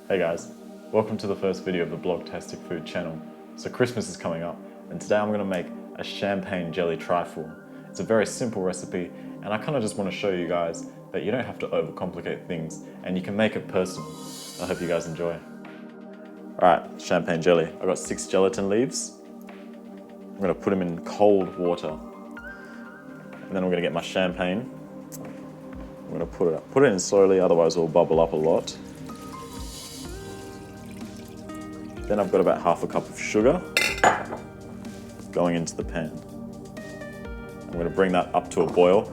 Hey guys, welcome to the first video of the Blogtastic food channel. So Christmas is coming up and today I'm going to make a champagne jelly trifle. It's a very simple recipe and I kind of just want to show you guys that you don't have to overcomplicate things and you can make it personal. I hope you guys enjoy. Alright, champagne jelly. I've got 6 gelatin leaves. I'm going to put them in cold water and then I'm going to get my champagne. I'm going to put it in slowly, otherwise it will bubble up a lot. Then I've got about half a cup of sugar going into the pan. I'm going to bring that up to a boil.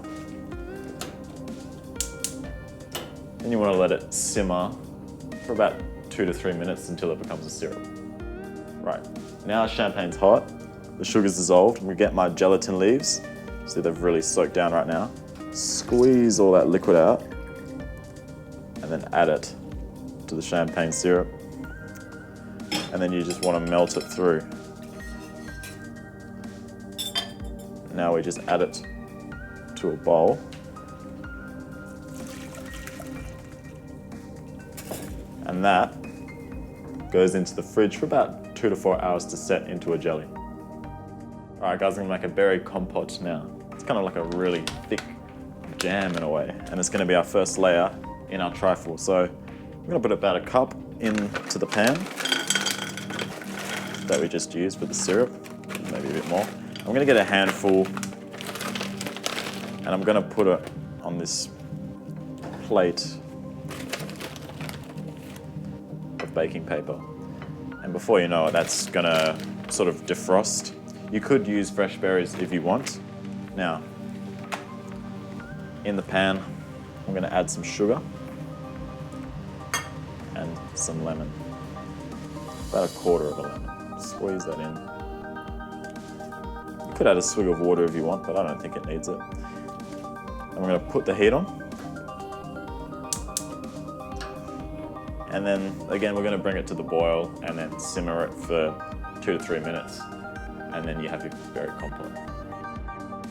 Then you want to let it simmer for about 2 to 3 minutes until it becomes a syrup. Right, now champagne's hot, the sugar's dissolved, I'm going to get my gelatin leaves. See, they've really soaked down right now. Squeeze all that liquid out and then add it to the champagne syrup. And then you just want to melt it through. Now we just add it to a bowl. And that goes into the fridge for about 2 to 4 hours to set into a jelly. Alright guys, I'm going to make a berry compote now. It's kind of like a really thick jam in a way. And it's going to be our first layer in our trifle. So I'm going to put about a cup into the pan that we just used for the syrup, maybe a bit more. I'm going to get a handful and I'm going to put it on this plate of baking paper. And before you know it, that's going to sort of defrost. You could use fresh berries if you want. Now, in the pan, I'm going to add some sugar and some lemon, about a quarter of a lemon. Squeeze that in. You could add a swig of water if you want, but I don't think it needs it. And we're going to put the heat on. And then again, we're going to bring it to the boil and then simmer it for 2 to 3 minutes. And then you have your berry compote.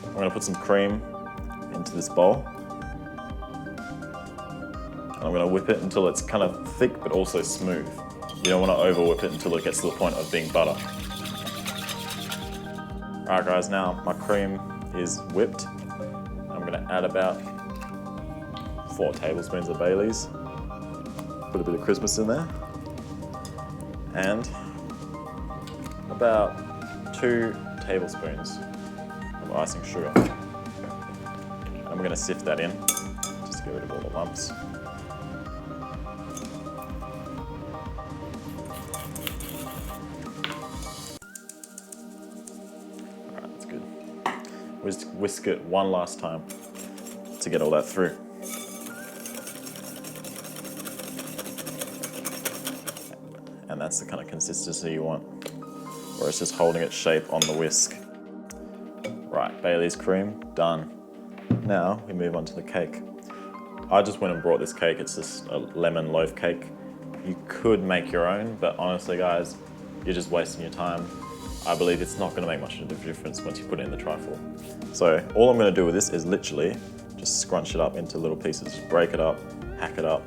I'm going to put some cream into this bowl. And I'm going to whip it until it's kind of thick but also smooth. You don't want to over whip it until it gets to the point of being butter. Alright guys, now my cream is whipped. I'm going to add about 4 tablespoons of Baileys. Put a bit of Christmas in there. And about 2 tablespoons of icing sugar. And I'm going to sift that in, just to get rid of all the lumps. Just whisk it one last time to get all that through. And that's the kind of consistency you want, where it's just holding its shape on the whisk. Right, Bailey's cream, done. Now we move on to the cake. I just went and brought this cake, it's just a lemon loaf cake. You could make your own, but honestly guys, you're just wasting your time. I believe it's not going to make much of a difference once you put it in the trifle. So all I'm going to do with this is literally just scrunch it up into little pieces. Just break it up, hack it up.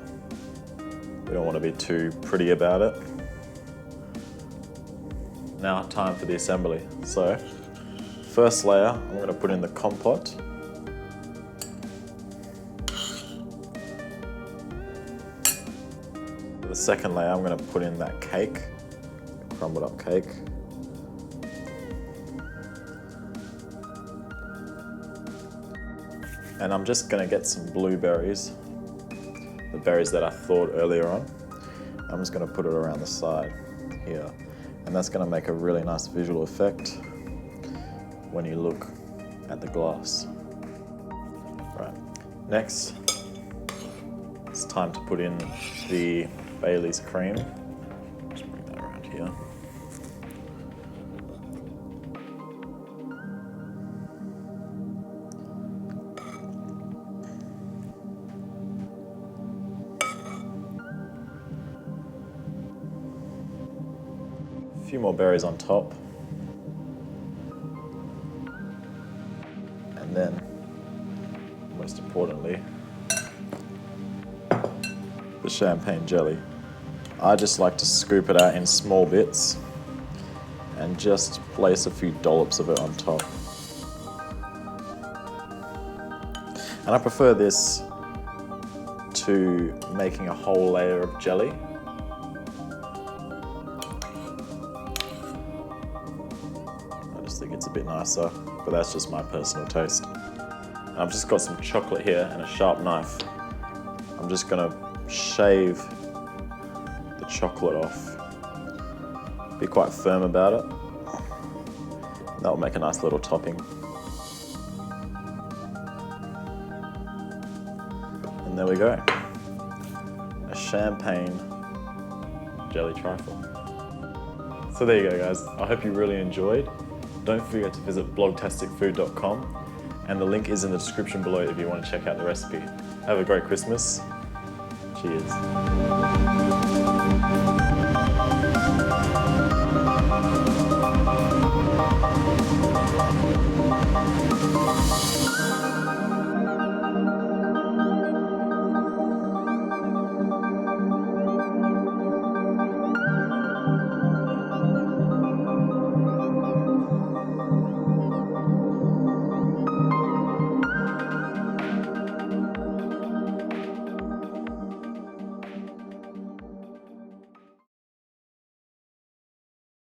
We don't want to be too pretty about it. Now time for the assembly. So first layer, I'm going to put in the compote. For the second layer, I'm going to put in that cake, crumbled up cake. And I'm just going to get some blueberries, the berries that I thawed earlier on. I'm just going to put it around the side here. And that's going to make a really nice visual effect when you look at the glass. Right. Next, it's time to put in the Bailey's cream. Just bring that around here. A few more berries on top. And then, most importantly, the champagne jelly. I just like to scoop it out in small bits and just place a few dollops of it on top. And I prefer this to making a whole layer of jelly. I just think it's a bit nicer, but that's just my personal taste. And I've just got some chocolate here and a sharp knife. I'm just gonna shave the chocolate off. Be quite firm about it. That'll make a nice little topping. And there we go. A champagne jelly trifle. So there you go, guys. I hope you really enjoyed. Don't forget to visit blogtasticfood.com, and the link is in the description below if you want to check out the recipe. Have a great Christmas. Cheers.